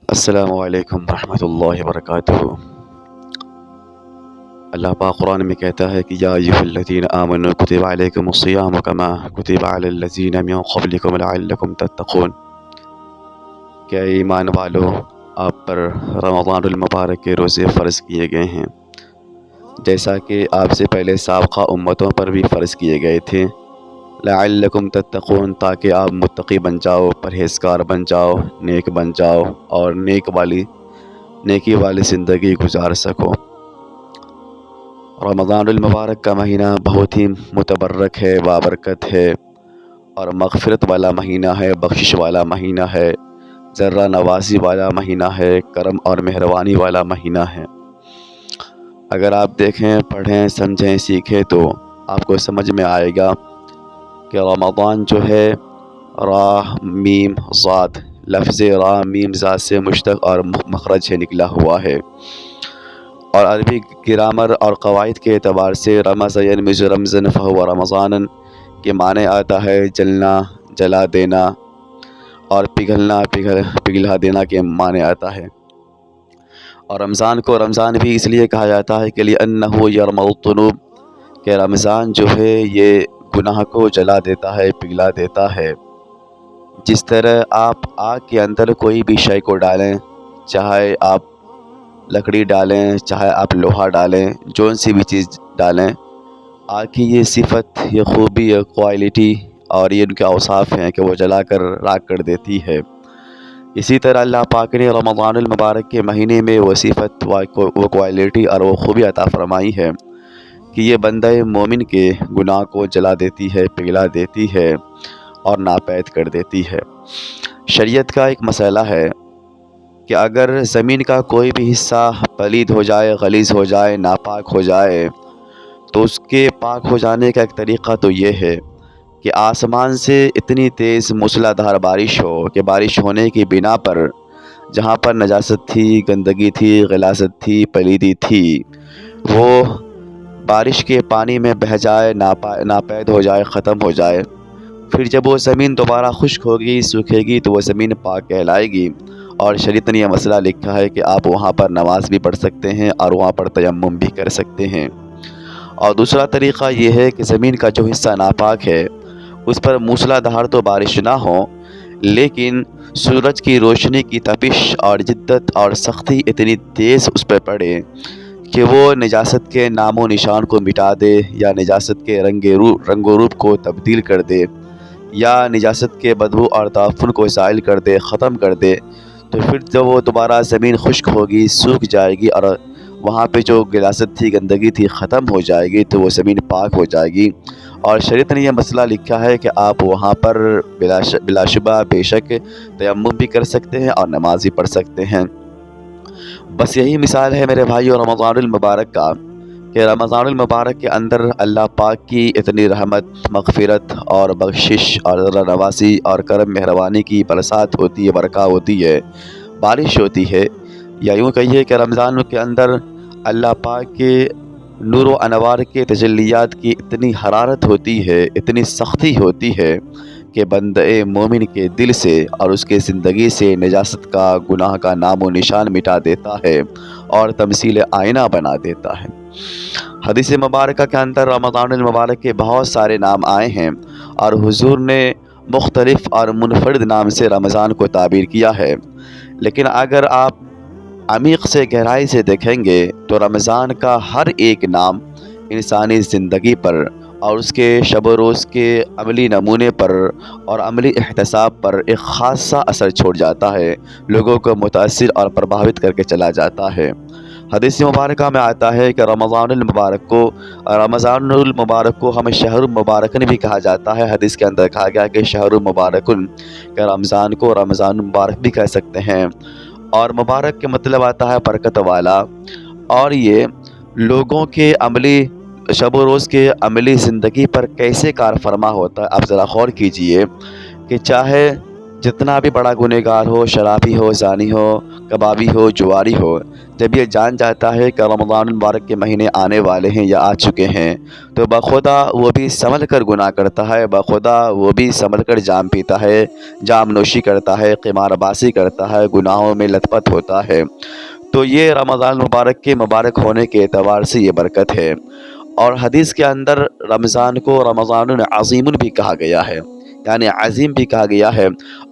السلام علیکم ورحمۃ اللہ وبرکاتہ۔ اللہ پاک قرآن میں کہتا ہے کہ یا ایھا الذین آمنوا کتب علیکم الصیام کما کتب علی الذین من قبلکم لعلکم تتقون، کہ اے ایمان والو، آپ پر رمضان المبارک کے روزے فرض کیے گئے ہیں جیسا کہ آپ سے پہلے سابقہ امتوں پر بھی فرض کیے گئے تھے، لعلکم تتقون، تاکہ آپ متقی بن جاؤ، پرہیزگار بن جاؤ، نیک بن جاؤ اور نیکی والی زندگی گزار سکو۔ رمضان المبارک کا مہینہ بہت ہی متبرک ہے، بابرکت ہے اور مغفرت والا مہینہ ہے، بخشش والا مہینہ ہے، ذرہ نوازی والا مہینہ ہے، کرم اور مہربانی والا مہینہ ہے۔ اگر آپ دیکھیں، پڑھیں، سمجھیں، سیکھیں تو آپ کو سمجھ میں آئے گا کہ رمضان جو ہے را میم ضاد، لفظ را میم ضاد سے مشتق اور مخرج سے نکلا ہوا ہے، اور عربی گرامر اور قواعد کے اعتبار سے رمض ینمز رمضن فہو رمضان کے معنی آتا ہے جلنا، جلا دینا، اور پگھلنا، پگھلا دینا کے معنی آتا ہے۔ اور رمضان کو رمضان بھی اس لیے کہا جاتا ہے کہ لِأَنَّهُ يَرْمَضُ الذُّنُوبَ، کہ رمضان جو ہے یہ گناہ کو جلا دیتا ہے، پگھلا دیتا ہے۔ جس طرح آپ آگ کے اندر کوئی بھی شے کو ڈالیں، چاہے آپ لکڑی ڈالیں، چاہے آپ لوہا ڈالیں، جون سی بھی چیز ڈالیں، آگ کی یہ صفت، یہ خوبی، یہ کوالٹی اور یہ ان کے اوصاف ہیں کہ وہ جلا کر راکھ کر دیتی ہے۔ اسی طرح اللہ پاک نے رمضان المبارک کے مہینے میں وہ صفت، وہ کوالٹی اور وہ خوبی عطا فرمائی ہے کہ یہ بندہ مومن کے گناہ کو جلا دیتی ہے، پگھلا دیتی ہے اور ناپید کر دیتی ہے۔ شریعت کا ایک مسئلہ ہے کہ اگر زمین کا کوئی بھی حصہ پلید ہو جائے، غلیظ ہو جائے، ناپاک ہو جائے، تو اس کے پاک ہو جانے کا ایک طریقہ تو یہ ہے کہ آسمان سے اتنی تیز موسلا دھار بارش ہو کہ بارش ہونے کی بنا پر جہاں پر نجاست تھی، گندگی تھی، غلاظت تھی، پلیدی تھی، وہ بارش کے پانی میں بہہ جائے، ناپید ہو جائے، ختم ہو جائے۔ پھر جب وہ زمین دوبارہ خشک ہوگی، سوکھے گی، تو وہ زمین پاک کہلائے گی، اور شریعت نے یہ مسئلہ لکھا ہے کہ آپ وہاں پر نماز بھی پڑھ سکتے ہیں اور وہاں پر تیمم بھی کر سکتے ہیں۔ اور دوسرا طریقہ یہ ہے کہ زمین کا جو حصہ ناپاک ہے اس پر موسلا دھار تو بارش نہ ہو، لیکن سورج کی روشنی کی تپش اور جدت اور سختی اتنی تیز اس پہ پڑے کہ وہ نجاست کے نام و نشان کو مٹا دے، یا نجاست کے رنگ و روپ کو تبدیل کر دے، یا نجاست کے بدبو اور تعفن کو زائل کر دے، ختم کر دے۔ تو پھر جب وہ دوبارہ زمین خشک ہوگی، سوکھ جائے گی، اور وہاں پہ جو غلاظت تھی، گندگی تھی، ختم ہو جائے گی، تو وہ زمین پاک ہو جائے گی۔ اور شریعت نے یہ مسئلہ لکھا ہے کہ آپ وہاں پر بلا شبہ بے شک تیمم بھی کر سکتے ہیں اور نماز بھی پڑھ سکتے ہیں۔ بس یہی مثال ہے میرے بھائیو رمضان المبارک کا، کہ رمضان المبارک کے اندر اللہ پاک کی اتنی رحمت، مغفرت اور بخشش اور نوازی اور کرم مہربانی کی برسات ہوتی ہے، برکات ہوتی ہے، بارش ہوتی ہے۔ یا یوں کہیے کہ رمضان کے اندر اللہ پاک کے نور و انوار کے تجلیات کی اتنی حرارت ہوتی ہے، اتنی سختی ہوتی ہے کہ بندہ مومن کے دل سے اور اس کے زندگی سے نجاست کا، گناہ کا نام و نشان مٹا دیتا ہے اور تمثیل آئینہ بنا دیتا ہے۔ حدیث مبارکہ کے اندر رمضان المبارک کے بہت سارے نام آئے ہیں، اور حضور نے مختلف اور منفرد نام سے رمضان کو تعبیر کیا ہے، لیکن اگر آپ عمیق سے، گہرائی سے دیکھیں گے تو رمضان کا ہر ایک نام انسانی زندگی پر اور اس کے شب و روز کے عملی نمونے پر اور عملی احتساب پر ایک خاصا اثر چھوڑ جاتا ہے، لوگوں کو متاثر اور پربھاوت کر کے چلا جاتا ہے۔ حدیث مبارکہ میں آتا ہے کہ رمضان المبارک کو ہمیں شہر مبارکن بھی کہا جاتا ہے۔ حدیث کے اندر کہا گیا کہ شہر مبارکن، کہ رمضان کو رمضان مبارک بھی کہہ سکتے ہیں، اور مبارک کے مطلب آتا ہے برکت والا۔ اور یہ لوگوں کے عملی شب و روز کے عملی زندگی پر کیسے کار فرما ہوتا ہے، آپ ذرا غور کیجئے کہ چاہے جتنا بھی بڑا گنہگار ہو، شرابی ہو، زانی ہو، کبابی ہو، جواری ہو، جب یہ جان جاتا ہے کہ رمضان المبارک کے مہینے آنے والے ہیں یا آ چکے ہیں، تو بخدا وہ بھی سنبھل کر گناہ کرتا ہے، بخدا وہ بھی سنبھل کر جام پیتا ہے، جام نوشی کرتا ہے، قمار بازی کرتا ہے، گناہوں میں لت پت ہوتا ہے۔ تو یہ رمضان المبارک کے مبارک ہونے کے اعتبار سے یہ برکت ہے۔ اور حدیث کے اندر رمضان کو رمضان عظیم بھی کہا گیا ہے، یعنی عظیم بھی کہا گیا ہے۔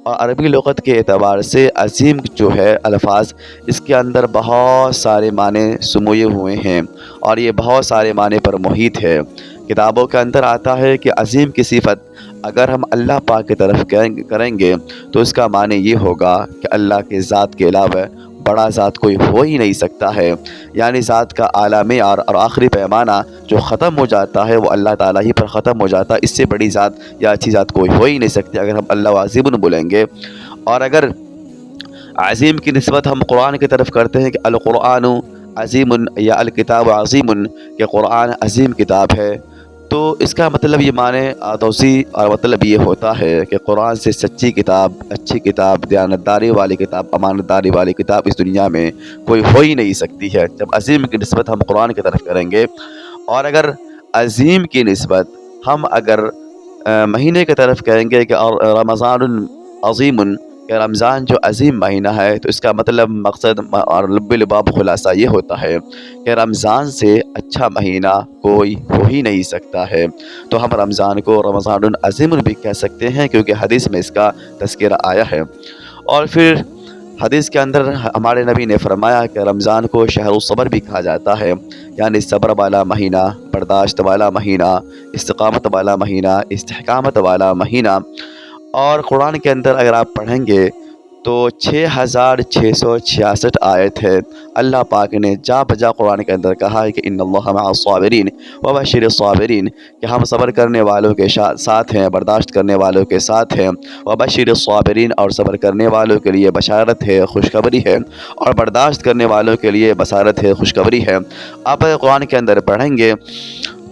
اور عربی لغت کے اعتبار سے عظیم جو ہے الفاظ، اس کے اندر بہت سارے معنی سموئے ہوئے ہیں اور یہ بہت سارے معنی پر محیط ہے۔ کتابوں کے اندر آتا ہے کہ عظیم کی صفت اگر ہم اللہ پاک کی طرف کریں گے تو اس کا معنی یہ ہوگا کہ اللہ کے ذات کے علاوہ بڑا ذات کوئی ہو ہی نہیں سکتا ہے، یعنی ذات کا اعلیٰ معیار اور آخری پیمانہ جو ختم ہو جاتا ہے وہ اللہ تعالیٰ ہی پر ختم ہو جاتا ہے۔ اس سے بڑی ذات یا اچھی ذات کوئی ہو ہی نہیں سکتی اگر ہم اللہ عظیم بولیں گے۔ اور اگر عظیم کی نسبت ہم قرآن کی طرف کرتے ہیں کہ القرآن عظیم یا الکتاب عظیم، کہ قرآن عظیم کتاب ہے، تو اس کا مطلب یہ معنی توسیع اور مطلب یہ ہوتا ہے کہ قرآن سے سچی کتاب، اچھی کتاب، دیانتداری والی کتاب، امانت داری والی کتاب اس دنیا میں کوئی ہو ہی نہیں سکتی ہے، جب عظیم کی نسبت ہم قرآن کی طرف کریں گے۔ اور اگر عظیم کی نسبت ہم اگر مہینے کی طرف کہیں گے کہ رمضان عظیم، کہ رمضان جو عظیم مہینہ ہے، تو اس کا مطلب مقصد اور لب لباب خلاصہ یہ ہوتا ہے کہ رمضان سے اچھا مہینہ کوئی ہو ہی نہیں سکتا ہے۔ تو ہم رمضان کو رمضان عظیم بھی کہہ سکتے ہیں کیونکہ حدیث میں اس کا تذکرہ آیا ہے۔ اور پھر حدیث کے اندر ہمارے نبی نے فرمایا کہ رمضان کو شہر الصبر بھی کہا جاتا ہے، یعنی صبر والا مہینہ، برداشت والا مہینہ، استقامت والا مہینہ، استحکامت والا مہینہ۔ اور قرآن کے اندر اگر آپ پڑھیں گے تو 6666 آیت ہے۔ اللہ پاک نے جا بجا قرآن کے اندر کہا ہے کہ ان اللہ مع الصابرین وبشر الصابرین، کہ ہم صبر کرنے والوں کے ساتھ ہیں، برداشت کرنے والوں کے ساتھ ہیں، وبشر الصابرین، اور صبر کرنے والوں کے لیے بشارت ہے، خوشخبری ہے، اور برداشت کرنے والوں کے لیے بشارت ہے، خوشخبری ہے۔ آپ قرآن کے اندر پڑھیں گے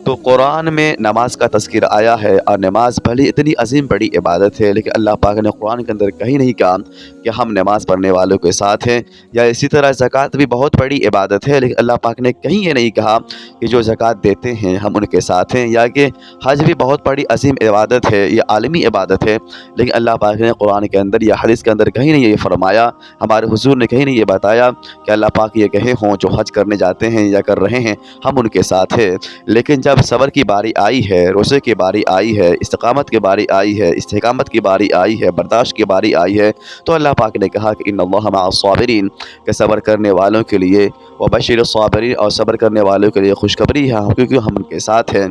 تو قرآن میں نماز کا تذکر آیا ہے، اور نماز بھلی اتنی عظیم بڑی عبادت ہے، لیکن اللہ پاک نے قرآن کے اندر کہیں نہیں کہا کہ ہم نماز پڑھنے والوں کے ساتھ ہیں۔ یا اسی طرح زکوٰۃ بھی بہت بڑی عبادت ہے، لیکن اللہ پاک نے کہیں یہ نہیں کہا کہ جو زکوٰۃ دیتے ہیں ہم ان کے ساتھ ہیں، یا کہ حج بھی بہت بڑی عظیم عبادت ہے، یہ عالمی عبادت ہے، لیکن اللہ پاک نے قرآن کے اندر یا حدیث کے اندر کہیں نہیں یہ فرمایا، ہمارے حضور نے کہیں نہیں یہ بتایا کہ اللہ پاک یہ کہے ہوں جو حج کرنے جاتے ہیں یا کر رہے ہیں ہم ان کے ساتھ ہیں۔ لیکن جب صبر کی باری آئی ہے، روزے کی باری آئی ہے، استقامت کی باری آئی ہے، استحکامت کی باری آئی ہے، برداشت کی باری آئی ہے، تو اللہ پاک نے کہا کہ ان اللہ مع الصابرین، کہ صبر کرنے والوں کے لیے وبشر الصابرین، اور صبر کرنے والوں کے لیے خوشخبری ہے کیونکہ ہم ان کے ساتھ ہیں۔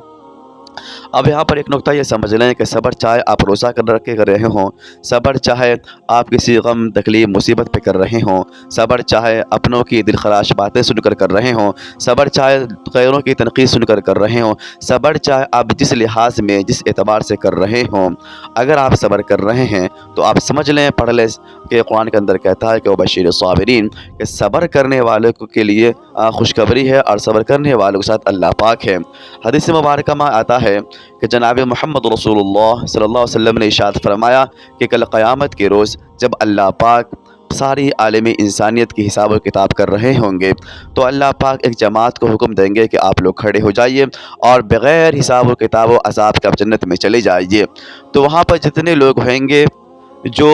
اب یہاں پر ایک نقطہ یہ سمجھ لیں کہ صبر چاہے آپ روزہ کر رہے ہوں، صبر چاہے آپ کسی غم تکلیف مصیبت پہ کر رہے ہوں، صبر چاہے اپنوں کی دلخراش باتیں سن کر رہے ہوں، صبر چاہے غیروں کی تنقید سن کر رہے ہوں، صبر چاہے آپ جس لحاظ میں جس اعتبار سے کر رہے ہوں، اگر آپ صبر کر رہے ہیں تو آپ سمجھ لیں، پڑھ لیں کہ قرآن کے اندر کہتا ہے کہ وبشر الصابرین، کہ صبر کرنے والوں کے لیے خوشخبری ہے، اور صبر کرنے والوں کے ساتھ اللہ پاک ہے۔ حدیث مبارکہ میں آتا ہے کہ جناب محمد رسول اللہ صلی اللہ علیہ وسلم نے ارشاد فرمایا کہ کل قیامت کے روز جب اللہ پاک ساری عالم انسانیت کی حساب و کتاب کر رہے ہوں گے تو اللہ پاک ایک جماعت کو حکم دیں گے کہ آپ لوگ کھڑے ہو جائیے اور بغیر حساب و کتاب و عذاب کے آپ جنت میں چلے جائیے۔ تو وہاں پر جتنے لوگ ہوئیں گے جو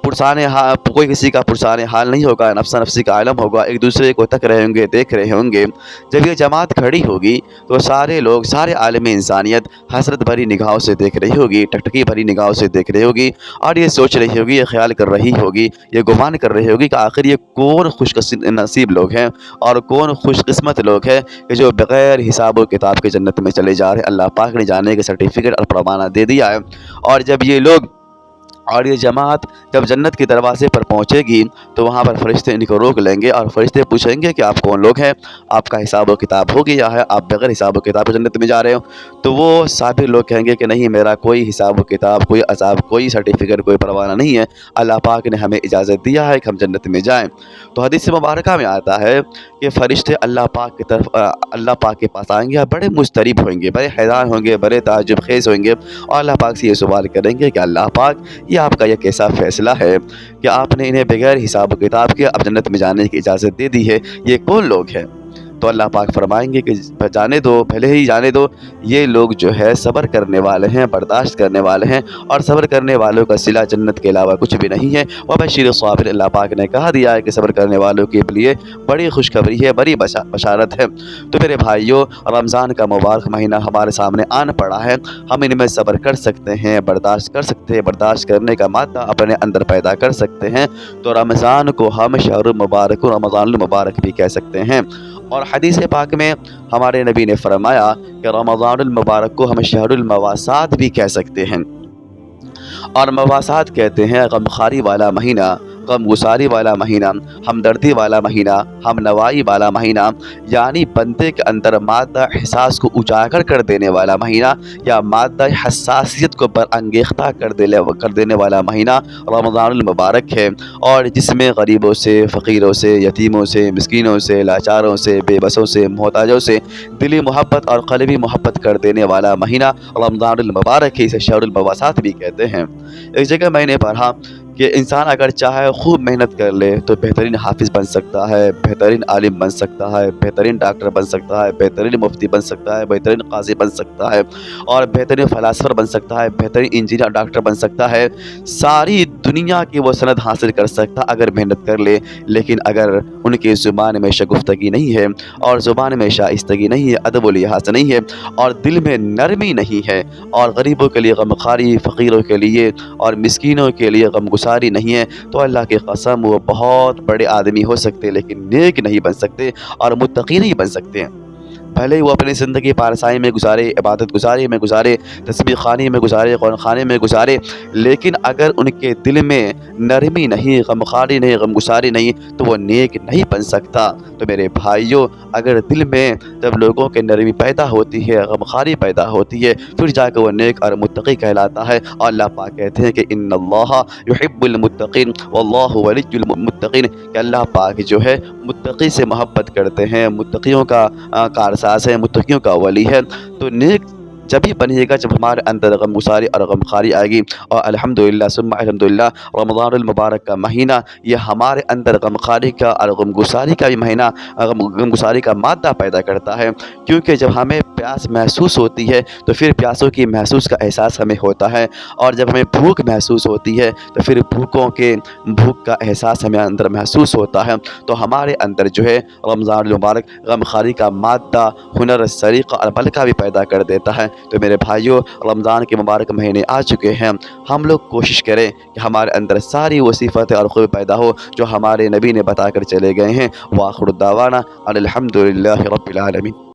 پرسان حال، کوئی کسی کا پرسان حال نہیں ہوگا، نفسا نفسی کا عالم ہوگا، ایک دوسرے کو تک رہے ہوں گے، دیکھ رہے ہوں گے۔ جب یہ جماعت کھڑی ہوگی تو سارے لوگ، سارے عالم انسانیت حسرت بھری نگاہوں سے دیکھ رہی ہوگی، ٹکٹکی بھری نگاہوں سے دیکھ رہی ہوگی، اور یہ سوچ رہی ہوگی، یہ خیال کر رہی ہوگی، یہ گمان کر رہی ہوگی کہ آخر یہ کون خوش نصیب لوگ ہیں اور کون خوش قسمت لوگ ہیں کہ جو بغیر حساب و کتاب کے جنت میں چلے جا رہے ہیں۔ اللہ پاک نے جانے کے سرٹیفکیٹ اور پروانہ دے دیا ہے۔ اور جب یہ لوگ اور یہ جماعت جب جنت کے دروازے پر پہنچے گی تو وہاں پر فرشتے ان کو روک لیں گے اور فرشتے پوچھیں گے کہ آپ کون لوگ ہیں، آپ کا حساب و کتاب ہو گیا ہے، آپ بغیر حساب و کتاب جنت میں جا رہے ہو؟ تو وہ صابر لوگ کہیں گے کہ نہیں، میرا کوئی حساب و کتاب، کوئی عذاب، کوئی سرٹیفکیٹ، کوئی پروانہ نہیں ہے، اللہ پاک نے ہمیں اجازت دیا ہے کہ ہم جنت میں جائیں۔ تو حدیث مبارکہ میں آتا ہے کہ فرشتے اللہ پاک کی طرف، اللہ پاک کے پاس آئیں گے اور بڑے مضطرب ہوئیں گے، بڑے حیران ہوں گے، بڑے تعجب خیز ہوئیں گے، اور اللہ پاک سے یہ سوال کریں گے کہ اللہ پاک یہ آپ کا یہ کیسا فیصلہ ہے کہ آپ نے انہیں بغیر حساب و کتاب کے اب جنت میں جانے کی اجازت دے دی ہے؟ یہ کون لوگ ہیں؟ تو اللہ پاک فرمائیں گے کہ جانے دو، پہلے ہی جانے دو، یہ لوگ جو ہے صبر کرنے والے ہیں، برداشت کرنے والے ہیں، اور صبر کرنے والوں کا صلہ جنت کے علاوہ کچھ بھی نہیں ہے۔ وبشر الصابر، اللہ پاک نے کہا دیا ہے کہ صبر کرنے والوں کے لیے بڑی خوشخبری ہے، بڑی بشارت ہے۔ تو میرے بھائیوں، رمضان کا مبارک مہینہ ہمارے سامنے آن پڑا ہے، ہم ان میں صبر کر سکتے ہیں، برداشت کر سکتے ہیں، برداشت کرنے کا مادہ اپنے اندر پیدا کر سکتے ہیں، تو رمضان کو ہم شہر المبارک، رمضان المبارک بھی کہہ سکتے ہیں۔ اور حدیث پاک میں ہمارے نبی نے فرمایا کہ رمضان المبارک کو ہم شہر المواسات بھی کہہ سکتے ہیں، اور مواسات کہتے ہیں غمخواری والا مہینہ، غم گساری والا مہینہ، ہمدردی والا مہینہ، ہم نوائی والا مہینہ، یعنی بندے کے اندر مادہ احساس کو اجاگر کر دینے والا مہینہ، یا مادہ حساسیت کو برانگیختہ کر دینے والا مہینہ رمضان المبارک ہے، اور جس میں غریبوں سے، فقیروں سے، یتیموں سے، مسکینوں سے، لاچاروں سے، بے بسوں سے، محتاجوں سے دلی محبت اور قلبی محبت کر دینے والا مہینہ رمضان المبارک ہے۔ اسے شہر المواسات بھی کہتے ہیں۔ ایک جگہ میں نے پڑھا کہ انسان اگر چاہے خوب محنت کر لے تو بہترین حافظ بن سکتا ہے، بہترین عالم بن سکتا ہے، بہترین ڈاکٹر بن سکتا ہے، بہترین مفتی بن سکتا ہے، بہترین قاضی بن سکتا ہے، اور بہترین فلاسفر بن سکتا ہے، بہترین انجینئر ڈاکٹر بن سکتا ہے، ساری دنیا کی وہ سند حاصل کر سکتا اگر محنت کر لے۔ لیکن اگر ان کی زبان میں شگفتگی نہیں ہے، اور زبان میں شائستگی نہیں ہے، ادب و لحاظ نہیں ہے، اور دل میں نرمی نہیں ہے، اور غریبوں کے لیے غمخواری، فقیروں کے لیے اور مسکینوں کے لیے غمگساری نہیں ہے، تو اللہ کی قسم وہ بہت بڑے آدمی ہو سکتے لیکن نیک نہیں بن سکتے اور متقی نہیں بن سکتے ہیں۔ بھلے ہی وہ اپنی زندگی پارسائی میں گزارے، عبادت گزاری میں گزارے، تسبیح خوانی میں گزارے، قرآن خوانی میں گزارے، لیکن اگر ان کے دل میں نرمی نہیں، غمخواری نہیں، غمگساری نہیں، تو وہ نیک نہیں بن سکتا۔ تو میرے بھائیوں، اگر دل میں جب لوگوں کے نرمی پیدا ہوتی ہے، غمخواری پیدا ہوتی ہے، پھر جا کے وہ نیک اور متقی کہلاتا ہے۔ اور اللہ پاک کہتے ہیں کہ ان اللہ یحب المتقین واللہ ولی المتقین، کہ اللہ پاک جو ہے متقی سے محبت کرتے ہیں، متقیوں کا کارساز ہے، متقیوں کا ولی ہے۔ تو نیک جبھی بنیے گا جب ہمارے اندر غمگساری اور غمخواری آئے گی۔ اور الحمدللہ ثم الحمدللہ، رمضان المبارک کا مہینہ یہ ہمارے اندر غمخواری کا اور غمگساری کا بھی مہینہ، غمگساری کا مادہ پیدا کرتا ہے، کیونکہ جب ہمیں پیاس محسوس ہوتی ہے تو پھر پیاسوں کی محسوس کا احساس ہمیں ہوتا ہے، اور جب ہمیں بھوک محسوس ہوتی ہے تو پھر بھوک کا احساس ہمیں اندر محسوس ہوتا ہے۔ تو ہمارے اندر جو ہے رمضان المبارک غمخواری کا مادہ، ہنر، سلیقہ اور بلکہ بھی پیدا کر دیتا ہے۔ تو میرے بھائیوں، رمضان کے مبارک مہینے آ چکے ہیں، ہم لوگ کوشش کریں کہ ہمارے اندر ساری وہ صفتیں اور خوبی پیدا ہو جو ہمارے نبی نے بتا کر چلے گئے ہیں۔ وآخر دعوانا ان الحمد للہ رب العالمین۔